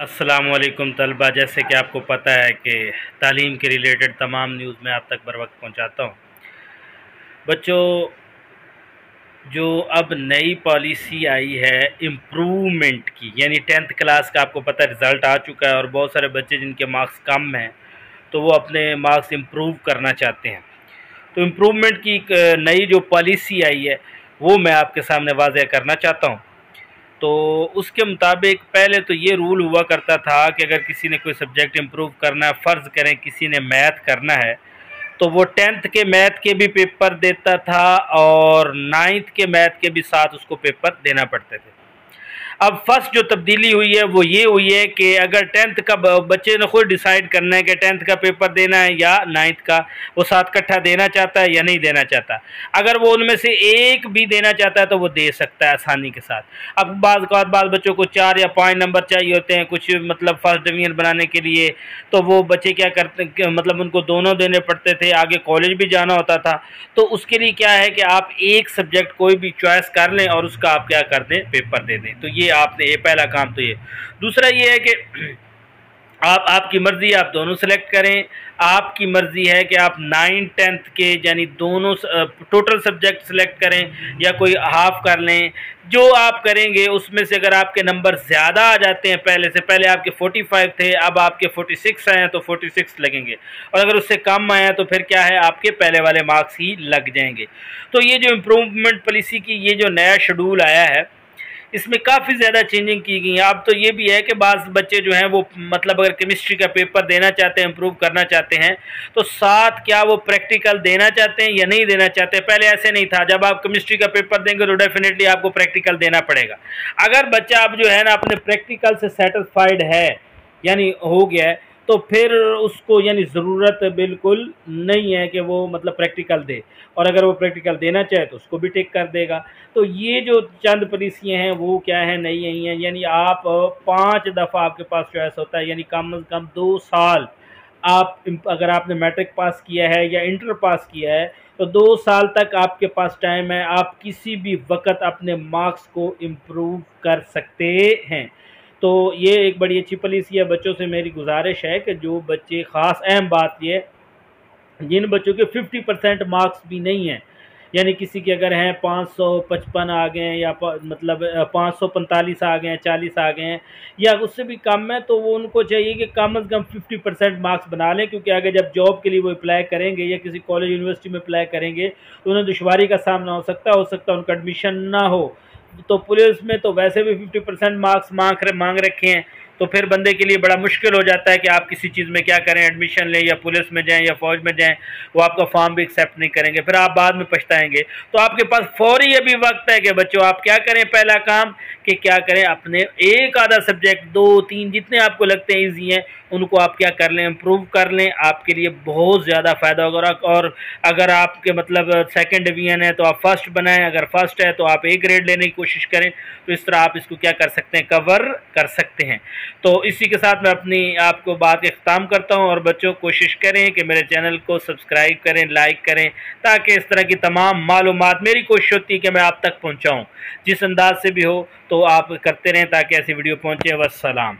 अस्सलामुअलैकुम तलबा। जैसे कि आपको पता है कि तालीम के रिलेटेड तमाम न्यूज़ मैं आप तक बर वक्त पहुँचाता हूँ। बच्चों, जो अब नई पॉलिसी आई है इम्प्रूवमेंट की, यानी 10th क्लास का आपको पता है रिज़ल्ट आ चुका है और बहुत सारे बच्चे जिनके मार्क्स कम हैं तो वो अपने मार्क्स इम्प्रूव करना चाहते हैं। तो इम्प्रूवमेंट की एक नई जो पॉलिसी आई है वो मैं आपके सामने वाज़ेह करना चाहता हूँ। तो उसके मुताबिक पहले तो ये रूल हुआ करता था कि अगर किसी ने कोई सब्जेक्ट इम्प्रूव करना है, फ़र्ज़ करें किसी ने मैथ करना है, तो वो 10th के मैथ के भी पेपर देता था और 9th के मैथ के भी साथ उसको पेपर देना पड़ते थे। अब फर्स्ट जो तब्दीली हुई है वो ये हुई है कि अगर 10th का बच्चे ने खुद डिसाइड करना है कि 10th का पेपर देना है या 9th का, वो साथ इकट्ठा देना चाहता है या नहीं देना चाहता। अगर वो उनमें से एक भी देना चाहता है तो वो दे सकता है आसानी के साथ। अब बाज़ बच्चों को 4 या 5 नंबर चाहिए होते हैं कुछ मतलब फर्स्ट डिवीज़न बनाने के लिए, तो वो बच्चे क्या करते, मतलब उनको दोनों देने पड़ते थे, आगे कॉलेज भी जाना होता था। तो उसके लिए क्या है कि आप एक सब्जेक्ट कोई भी चॉइस कर लें और उसका आप क्या कर दें, पेपर दे दें। तो ये आपने ये पहला काम तो ये। दूसरा ये है कि आपकी मर्ज़ी, आप दोनों सेलेक्ट करें। आपकी मर्ज़ी है कि आप 9 10th के यानी दोनों टोटल सब्जेक्ट सेलेक्ट करें या कोई हाफ कर लें। जो आप करेंगे उसमें से अगर आपके नंबर ज़्यादा आ जाते हैं, पहले आपके 45 थे, अब आपके 46 आए हैं तो 46 लगेंगे, और अगर उससे कम आए हैं तो फिर क्या है, आपके पहले वाले मार्क्स ही लग जाएंगे। तो ये जो इम्प्रूवमेंट पॉलिसी की ये जो नया शेड्यूल आया है इसमें काफ़ी ज़्यादा चेंजिंग की गई है। अब तो ये भी है कि बाज़ बच्चे जो हैं वो मतलब अगर केमिस्ट्री का पेपर देना चाहते हैं, इम्प्रूव करना चाहते हैं, तो साथ क्या वो प्रैक्टिकल देना चाहते हैं या नहीं देना चाहते। पहले ऐसे नहीं था, जब आप केमिस्ट्री का पेपर देंगे तो डेफिनेटली आपको प्रैक्टिकल देना पड़ेगा। अगर बच्चा अब जो है ना अपने प्रैक्टिकल से सेटिस्फाइड है, यानी हो गया है, तो फिर उसको यानी ज़रूरत बिल्कुल नहीं है कि वो मतलब प्रैक्टिकल दे, और अगर वो प्रैक्टिकल देना चाहे तो उसको भी टिक कर देगा। तो ये जो चंद पॉलिसियाँ हैं वो क्या है, नई आई हैं। यानी आप 5 दफ़ा आपके पास चॉइस होता है, यानी कम से कम 2 साल आप अगर आपने मैट्रिक पास किया है या इंटर पास किया है तो 2 साल तक आपके पास टाइम है, आप किसी भी वक्त अपने मार्क्स को इम्प्रूव कर सकते हैं। तो ये एक बड़ी अच्छी पॉलिसी है। बच्चों से मेरी गुजारिश है कि जो बच्चे, ख़ास अहम बात ये, जिन बच्चों के 50% मार्क्स भी नहीं हैं, यानी किसी के अगर हैं 555 आ गए हैं या मतलब 545 आ गए हैं, 40 आ गए हैं या उससे भी कम है, तो वो उनको चाहिए कि कम से कम 50% मार्क्स बना लें, क्योंकि आगे जब जॉब के लिए वो अप्लाई करेंगे या किसी कॉलेज यूनिवर्सिटी में अप्लाई करेंगे तो उन्हें दुश्वारी का सामना हो सकता है उनका एडमिशन ना हो। तो पुलिस में तो वैसे भी 50% मार्क्स मांग रखे हैं, तो फिर बंदे के लिए बड़ा मुश्किल हो जाता है कि आप किसी चीज़ में क्या करें, एडमिशन लें या पुलिस में जाएं या फ़ौज में जाएं, वो आपका फॉर्म भी एक्सेप्ट नहीं करेंगे, फिर आप बाद में पछताएंगे। तो आपके पास फौरी अभी वक्त है कि बच्चों आप क्या करें, पहला काम कि क्या करें, अपने एक आधा सब्जेक्ट 2-3 जितने आपको लगते हैं ईजी हैं उनको आप क्या कर लें, इम्प्रूव कर लें, आपके लिए बहुत ज़्यादा फ़ायदा होगा। और अगर आपके मतलब सेकंड डिवीज़न है तो आप फर्स्ट बनाएं, अगर फर्स्ट है तो आप ए ग्रेड लेने की कोशिश करें। तो इस तरह आप इसको क्या कर सकते हैं, कवर कर सकते हैं। तो इसी के साथ मैं अपनी आपको बात इख्तिताम करता हूं, और बच्चों कोशिश करें कि मेरे चैनल को सब्सक्राइब करें, लाइक करें, ताकि इस तरह की तमाम मालूमात, मेरी कोशिश होती है कि मैं आप तक पहुंचाऊं जिस अंदाज से भी हो, तो आप करते रहें ताकि ऐसी वीडियो पहुंचे। वस्सलाम।